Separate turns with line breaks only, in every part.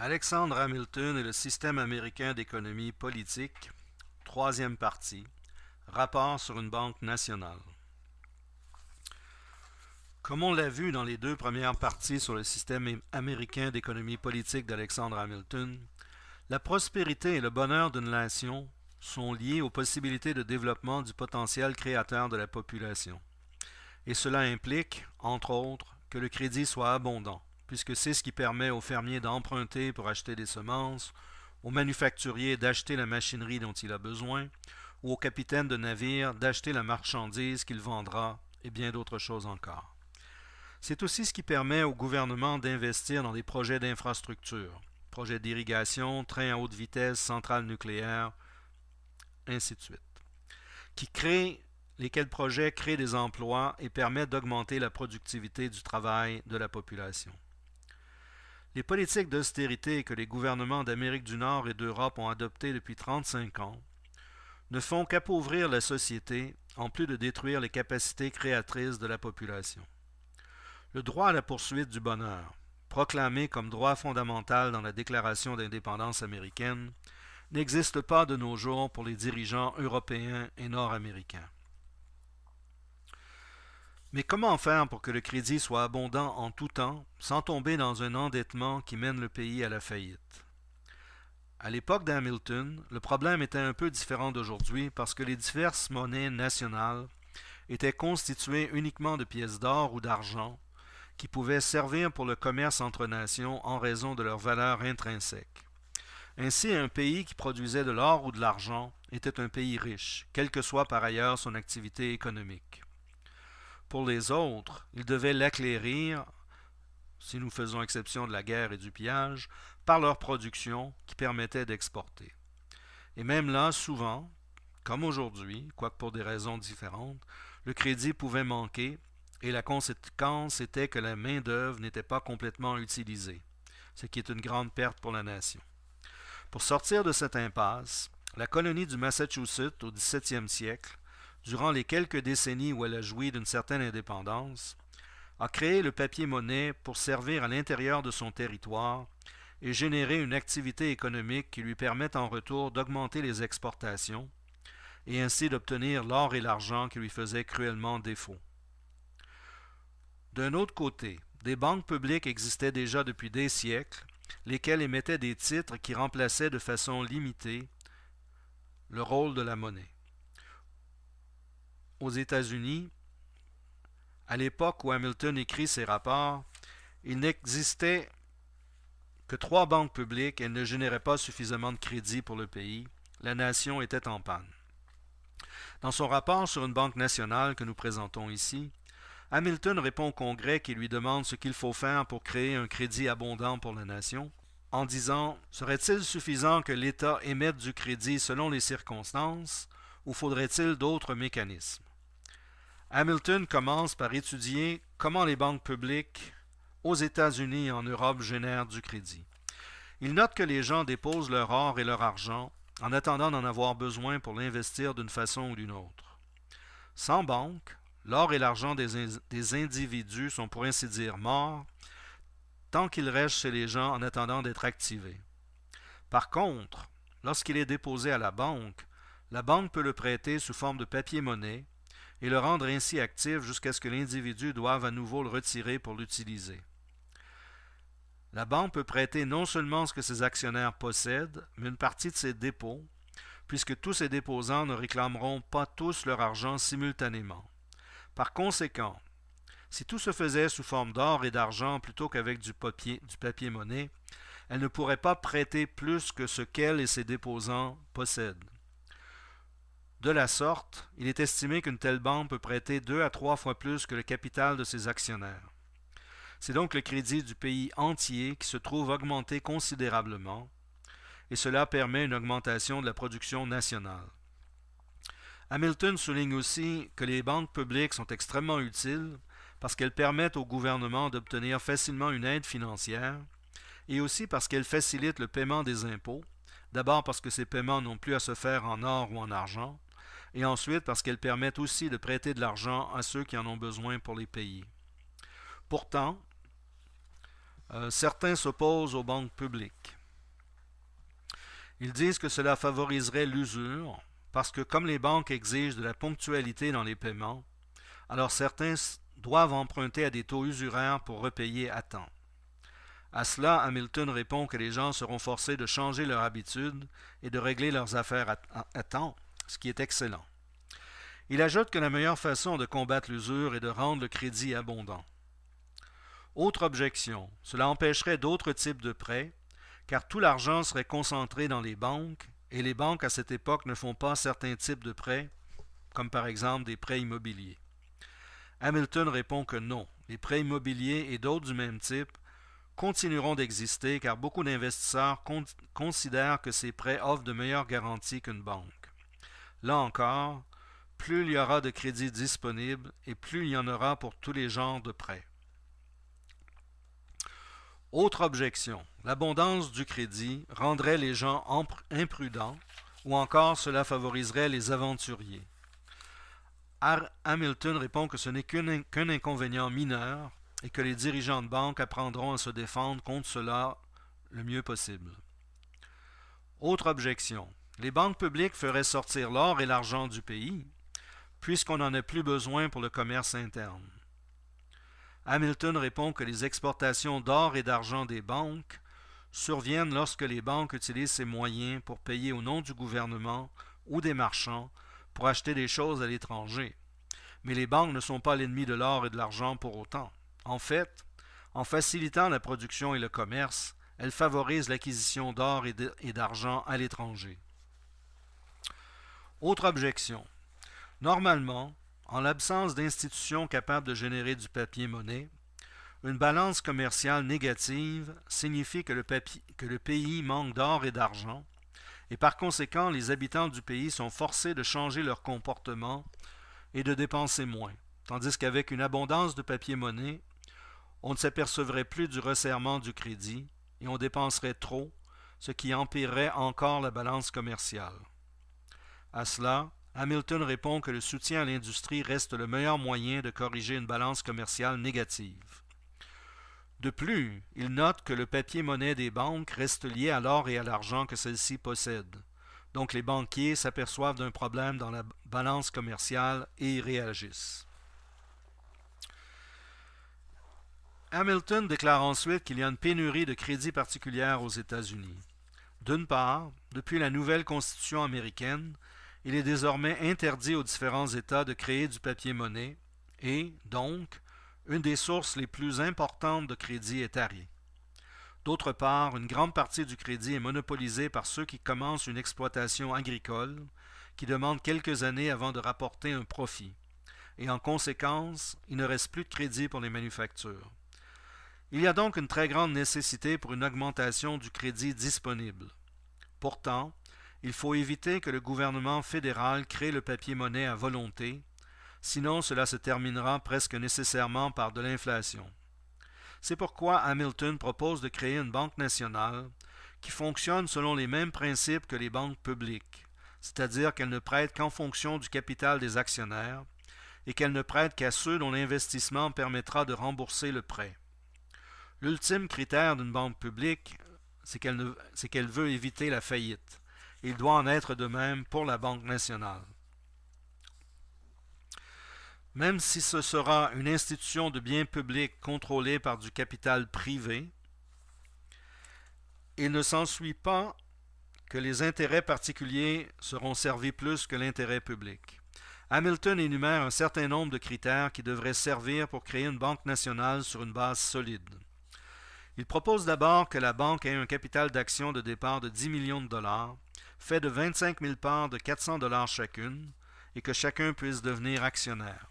Alexander Hamilton et le système américain d'économie politique, troisième partie, rapport sur une banque nationale. Comme on l'a vu dans les deux premières parties sur le système américain d'économie politique d'Alexander Hamilton, la prospérité et le bonheur d'une nation sont liés aux possibilités de développement du potentiel créateur de la population. Et cela implique, entre autres, que le crédit soit abondant, puisque c'est ce qui permet aux fermiers d'emprunter pour acheter des semences, aux manufacturiers d'acheter la machinerie dont il a besoin, ou aux capitaines de navires d'acheter la marchandise qu'il vendra, et bien d'autres choses encore. C'est aussi ce qui permet au gouvernement d'investir dans des projets d'infrastructure, projets d'irrigation, trains à haute vitesse, centrales nucléaires, ainsi de suite, lesquels projets créent des emplois et permettent d'augmenter la productivité du travail de la population. Les politiques d'austérité que les gouvernements d'Amérique du Nord et d'Europe ont adoptées depuis 35 ans ne font qu'appauvrir la société en plus de détruire les capacités créatrices de la population. Le droit à la poursuite du bonheur, proclamé comme droit fondamental dans la Déclaration d'indépendance américaine, n'existe pas de nos jours pour les dirigeants européens et nord-américains. Mais comment faire pour que le crédit soit abondant en tout temps, sans tomber dans un endettement qui mène le pays à la faillite? À l'époque d'Hamilton, le problème était un peu différent d'aujourd'hui parce que les diverses monnaies nationales étaient constituées uniquement de pièces d'or ou d'argent qui pouvaient servir pour le commerce entre nations en raison de leur valeur intrinsèque. Ainsi, un pays qui produisait de l'or ou de l'argent était un pays riche, quelle que soit par ailleurs son activité économique. Pour les autres, ils devaient l'acquérir, si nous faisons exception de la guerre et du pillage, par leur production qui permettait d'exporter. Et même là, souvent, comme aujourd'hui, quoique pour des raisons différentes, le crédit pouvait manquer et la conséquence était que la main-d'œuvre n'était pas complètement utilisée, ce qui est une grande perte pour la nation. Pour sortir de cette impasse, la colonie du Massachusetts au XVIIe siècle, durant les quelques décennies où elle a joui d'une certaine indépendance, a créé le papier-monnaie pour servir à l'intérieur de son territoire et générer une activité économique qui lui permette en retour d'augmenter les exportations et ainsi d'obtenir l'or et l'argent qui lui faisaient cruellement défaut. D'un autre côté, des banques publiques existaient déjà depuis des siècles, lesquelles émettaient des titres qui remplaçaient de façon limitée le rôle de la monnaie. Aux États-Unis, à l'époque où Hamilton écrit ses rapports, il n'existait que 3 banques publiques et elles ne généraient pas suffisamment de crédit pour le pays. La nation était en panne. Dans son rapport sur une banque nationale que nous présentons ici, Hamilton répond au Congrès qui lui demande ce qu'il faut faire pour créer un crédit abondant pour la nation, en disant « Serait-il suffisant que l'État émette du crédit selon les circonstances ou faudrait-il d'autres mécanismes ?» Hamilton commence par étudier comment les banques publiques aux États-Unis et en Europe génèrent du crédit. Il note que les gens déposent leur or et leur argent en attendant d'en avoir besoin pour l'investir d'une façon ou d'une autre. Sans banque, l'or et l'argent des individus sont pour ainsi dire morts tant qu'ils restent chez les gens en attendant d'être activés. Par contre, lorsqu'il est déposé à la banque peut le prêter sous forme de papier-monnaie et le rendre ainsi actif jusqu'à ce que l'individu doive à nouveau le retirer pour l'utiliser. La banque peut prêter non seulement ce que ses actionnaires possèdent, mais une partie de ses dépôts, puisque tous ses déposants ne réclameront pas tous leur argent simultanément. Par conséquent, si tout se faisait sous forme d'or et d'argent plutôt qu'avec du papier-monnaie, elle ne pourrait pas prêter plus que ce qu'elle et ses déposants possèdent. De la sorte, il est estimé qu'une telle banque peut prêter 2 à 3 fois plus que le capital de ses actionnaires. C'est donc le crédit du pays entier qui se trouve augmenté considérablement, et cela permet une augmentation de la production nationale. Hamilton souligne aussi que les banques publiques sont extrêmement utiles parce qu'elles permettent au gouvernement d'obtenir facilement une aide financière et aussi parce qu'elles facilitent le paiement des impôts, d'abord parce que ces paiements n'ont plus à se faire en or ou en argent, et ensuite parce qu'elles permettent aussi de prêter de l'argent à ceux qui en ont besoin pour les payer. Pourtant, Certains s'opposent aux banques publiques. Ils disent que cela favoriserait l'usure, parce que comme les banques exigent de la ponctualité dans les paiements, alors certains doivent emprunter à des taux usuraires pour repayer à temps. À cela, Hamilton répond que les gens seront forcés de changer leurs habitudes et de régler leurs affaires à temps, ce qui est excellent. Il ajoute que la meilleure façon de combattre l'usure est de rendre le crédit abondant. Autre objection, cela empêcherait d'autres types de prêts, car tout l'argent serait concentré dans les banques, et les banques à cette époque ne font pas certains types de prêts, comme par exemple des prêts immobiliers. Hamilton répond que non, les prêts immobiliers et d'autres du même type continueront d'exister car beaucoup d'investisseurs considèrent que ces prêts offrent de meilleures garanties qu'une banque. Là encore, plus il y aura de crédits disponibles et plus il y en aura pour tous les genres de prêts. Autre objection, l'abondance du crédit rendrait les gens imprudents ou encore cela favoriserait les aventuriers. Hamilton répond que ce n'est qu'un inconvénient mineur et que les dirigeants de banque apprendront à se défendre contre cela le mieux possible. Autre objection, les banques publiques feraient sortir l'or et l'argent du pays, puisqu'on n'en a plus besoin pour le commerce interne. Hamilton répond que les exportations d'or et d'argent des banques surviennent lorsque les banques utilisent ces moyens pour payer au nom du gouvernement ou des marchands pour acheter des choses à l'étranger. Mais les banques ne sont pas l'ennemi de l'or et de l'argent pour autant. En fait, en facilitant la production et le commerce, elles favorisent l'acquisition d'or et d'argent à l'étranger. Autre objection. Normalement, en l'absence d'institutions capables de générer du papier-monnaie, une balance commerciale négative signifie que le pays manque d'or et d'argent, et par conséquent, les habitants du pays sont forcés de changer leur comportement et de dépenser moins, tandis qu'avec une abondance de papier-monnaie, on ne s'apercevrait plus du resserrement du crédit et on dépenserait trop, ce qui empirerait encore la balance commerciale. À cela, Hamilton répond que le soutien à l'industrie reste le meilleur moyen de corriger une balance commerciale négative. De plus, il note que le papier-monnaie des banques reste lié à l'or et à l'argent que celles-ci possèdent. Donc les banquiers s'aperçoivent d'un problème dans la balance commerciale et y réagissent. Hamilton déclare ensuite qu'il y a une pénurie de crédit particulière aux États-Unis. D'une part, depuis la nouvelle Constitution américaine, il est désormais interdit aux différents États de créer du papier-monnaie et, donc, une des sources les plus importantes de crédit est tarie. D'autre part, une grande partie du crédit est monopolisée par ceux qui commencent une exploitation agricole, qui demandent quelques années avant de rapporter un profit, et en conséquence, il ne reste plus de crédit pour les manufactures. Il y a donc une très grande nécessité pour une augmentation du crédit disponible. Pourtant, il faut éviter que le gouvernement fédéral crée le papier-monnaie à volonté, sinon cela se terminera presque nécessairement par de l'inflation. C'est pourquoi Hamilton propose de créer une banque nationale qui fonctionne selon les mêmes principes que les banques publiques, c'est-à-dire qu'elle ne prête qu'en fonction du capital des actionnaires et qu'elle ne prête qu'à ceux dont l'investissement permettra de rembourser le prêt. L'ultime critère d'une banque publique, c'est qu'elle veut éviter la faillite. Il doit en être de même pour la Banque nationale. Même si ce sera une institution de biens publics contrôlée par du capital privé, il ne s'ensuit pas que les intérêts particuliers seront servis plus que l'intérêt public. Hamilton énumère un certain nombre de critères qui devraient servir pour créer une banque nationale sur une base solide. Il propose d'abord que la banque ait un capital d'action de départ de 10 millions de dollars, fait de 25 000 parts de 400 dollars chacune, et que chacun puisse devenir actionnaire.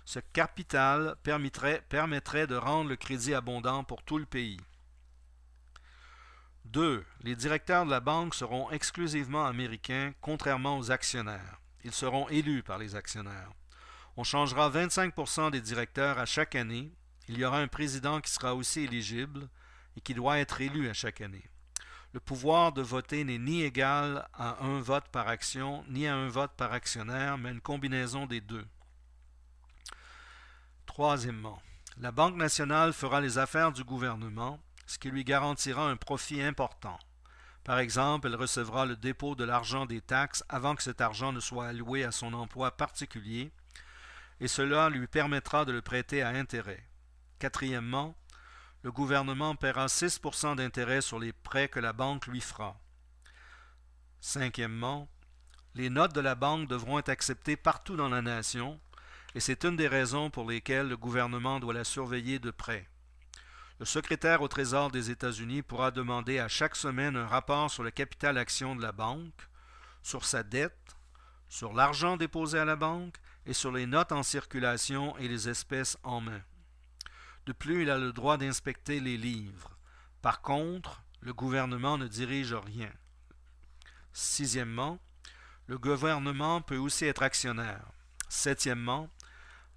Ce capital permettrait de rendre le crédit abondant pour tout le pays. 2. Les directeurs de la banque seront exclusivement américains, contrairement aux actionnaires. Ils seront élus par les actionnaire. On changera 25% des directeurs à chaque année. Il y aura un président qui sera aussi éligible et qui doit être élu à chaque année. Le pouvoir de voter n'est ni égal à un vote par action, ni à un vote par actionnaire, mais une combinaison des deux. Troisièmement, la Banque nationale fera les affaires du gouvernement ce qui lui garantira un profit important. Par exemple, elle recevra le dépôt de l'argent des taxes avant que cet argent ne soit alloué à son emploi particulier, et cela lui permettra de le prêter à intérêt. Quatrièmement, le gouvernement paiera 6% d'intérêt sur les prêts que la banque lui fera. Cinquièmement, les notes de la banque devront être acceptées partout dans la nation, et c'est une des raisons pour lesquelles le gouvernement doit la surveiller de près. Le secrétaire au Trésor des États-Unis pourra demander à chaque semaine un rapport sur le capital action de la banque, sur sa dette, sur l'argent déposé à la banque et sur les notes en circulation et les espèces en main. De plus, il a le droit d'inspecter les livres. Par contre, le gouvernement ne dirige rien. Sixièmement, le gouvernement peut aussi être actionnaire. Septièmement,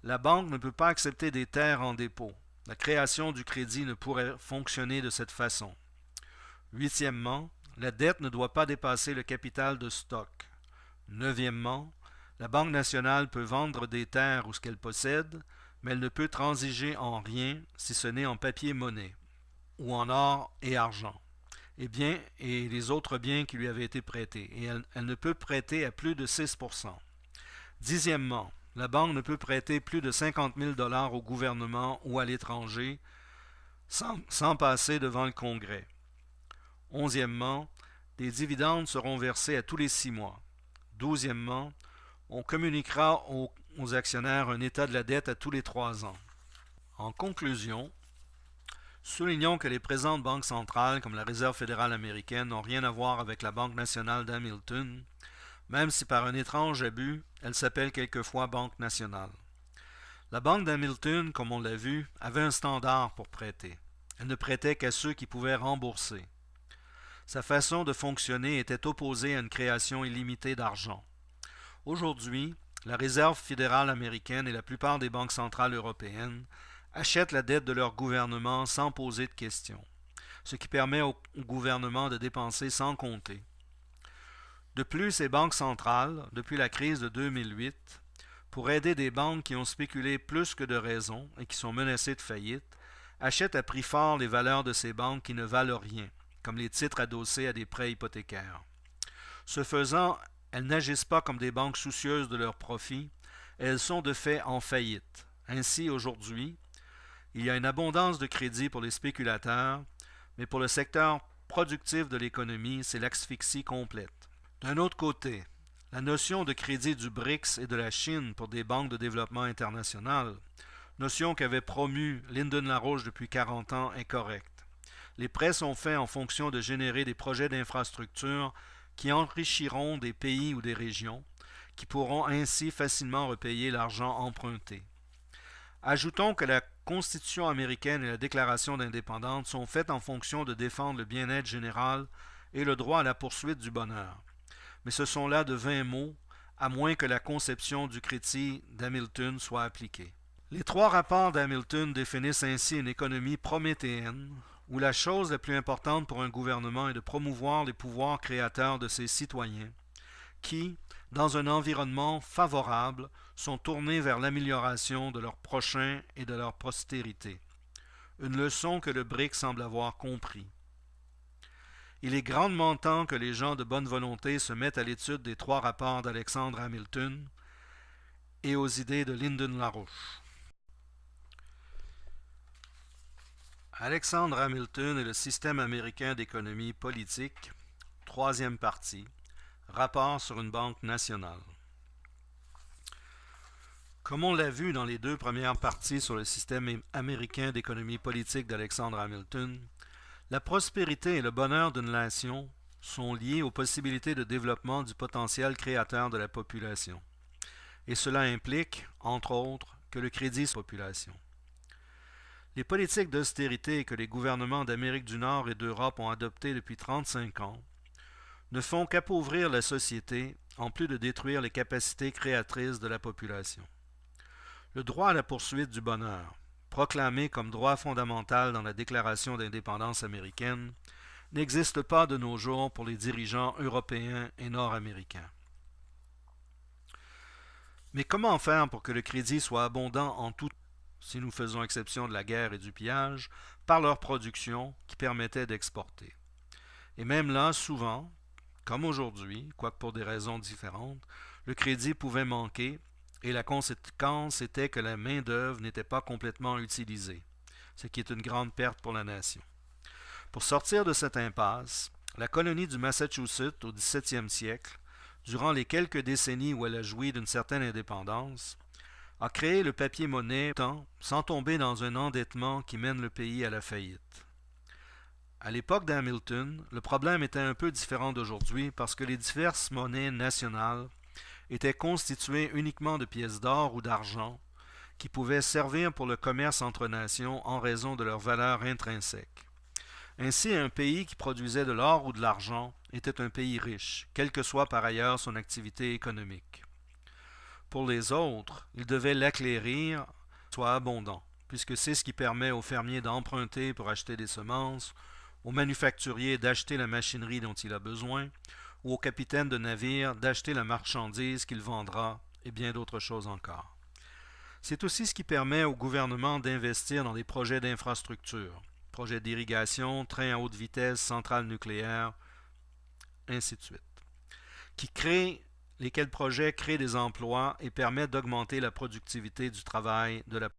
la banque ne peut pas accepter des terres en dépôt. La création du crédit ne pourrait fonctionner de cette façon. Huitièmement, la dette ne doit pas dépasser le capital de stock. Neuvièmement, la Banque nationale peut vendre des terres ou ce qu'elle possède, mais elle ne peut transiger en rien si ce n'est en papier-monnaie ou en or et argent, et les autres biens qui lui avaient été prêtés, et elle ne peut prêter à plus de 6%. Dixièmement, la banque ne peut prêter plus de 50 000 $ au gouvernement ou à l'étranger sans passer devant le Congrès. Onzièmement, des dividendes seront versés à tous les 6 mois. Douzièmement, on communiquera aux actionnaires un état de la dette à tous les 3 ans. En conclusion, soulignons que les présentes banques centrales, comme la Réserve fédérale américaine, n'ont rien à voir avec la Banque nationale d'Hamilton, même si par un étrange abus, elle s'appelle quelquefois Banque nationale. La Banque d'Hamilton, comme on l'a vu, avait un standard pour prêter. Elle ne prêtait qu'à ceux qui pouvaient rembourser. Sa façon de fonctionner était opposée à une création illimitée d'argent. Aujourd'hui, la Réserve fédérale américaine et la plupart des banques centrales européennes achètent la dette de leur gouvernement sans poser de questions, ce qui permet au gouvernement de dépenser sans compter. De plus, ces banques centrales, depuis la crise de 2008, pour aider des banques qui ont spéculé plus que de raison et qui sont menacées de faillite, achètent à prix fort les valeurs de ces banques qui ne valent rien, comme les titres adossés à des prêts hypothécaires. Ce faisant, elles n'agissent pas comme des banques soucieuses de leurs profits, elles sont de fait en faillite. Ainsi, aujourd'hui, il y a une abondance de crédits pour les spéculateurs, mais pour le secteur productif de l'économie, c'est l'asphyxie complète. D'un autre côté, la notion de crédit du BRICS et de la Chine pour des banques de développement international, notion qu'avait promue Lyndon LaRouche depuis 40 ans, est correcte. Les prêts sont faits en fonction de générer des projets d'infrastructure qui enrichiront des pays ou des régions, qui pourront ainsi facilement repayer l'argent emprunté. Ajoutons que la Constitution américaine et la Déclaration d'indépendance sont faites en fonction de défendre le bien-être général et le droit à la poursuite du bonheur. Mais ce sont là de vains mots, à moins que la conception du crédit d'Hamilton soit appliquée. Les 3 rapports d'Hamilton définissent ainsi une économie prométhéenne, où la chose la plus importante pour un gouvernement est de promouvoir les pouvoirs créateurs de ses citoyens, qui, dans un environnement favorable, sont tournés vers l'amélioration de leurs prochains et de leur postérité. Une leçon que le BRIC semble avoir compris. Il est grandement temps que les gens de bonne volonté se mettent à l'étude des 3 rapports d'Alexandre Hamilton et aux idées de Lyndon LaRouche. Alexandre Hamilton et le système américain d'économie politique, 3e partie, rapport sur une banque nationale. Comme on l'a vu dans les 2 premières parties sur le système américain d'économie politique d'Alexandre Hamilton, la prospérité et le bonheur d'une nation sont liés aux possibilités de développement du potentiel créateur de la population. Et cela implique, entre autres, que le crédit soit population. Les politiques d'austérité que les gouvernements d'Amérique du Nord et d'Europe ont adoptées depuis 35 ans ne font qu'appauvrir la société en plus de détruire les capacités créatrices de la population. Le droit à la poursuite du bonheur, proclamé comme droit fondamental dans la Déclaration d'indépendance américaine, n'existe pas de nos jours pour les dirigeants européens et nord-américains. Mais comment faire pour que le crédit soit abondant en tout? si nous faisons exception de la guerre et du pillage, par leur production qui permettait d'exporter. Et même là, souvent, comme aujourd'hui, quoique pour des raisons différentes, le crédit pouvait manquer et la conséquence était que la main-d'œuvre n'était pas complètement utilisée, ce qui est une grande perte pour la nation. Pour sortir de cette impasse, la colonie du Massachusetts au XVIIe siècle, durant les quelques décennies où elle a joui d'une certaine indépendance, a créé le papier-monnaie sans tomber dans un endettement qui mène le pays à la faillite. À l'époque d'Hamilton, le problème était un peu différent d'aujourd'hui parce que les diverses monnaies nationales étaient constituées uniquement de pièces d'or ou d'argent qui pouvaient servir pour le commerce entre nations en raison de leur valeur intrinsèque. Ainsi, un pays qui produisait de l'or ou de l'argent était un pays riche, quelle que soit par ailleurs son activité économique. Pour les autres, il devait l'acquérir, soit abondant, puisque c'est ce qui permet aux fermiers d'emprunter pour acheter des semences, au manufacturier d'acheter la machinerie dont il a besoin, ou au capitaine de navire d'acheter la marchandise qu'il vendra, et bien d'autres choses encore. C'est aussi ce qui permet au gouvernement d'investir dans des projets d'infrastructure, projets d'irrigation, trains à haute vitesse, centrales nucléaires, ainsi de suite, lesquels projets créent des emplois et permettent d'augmenter la productivité du travail de la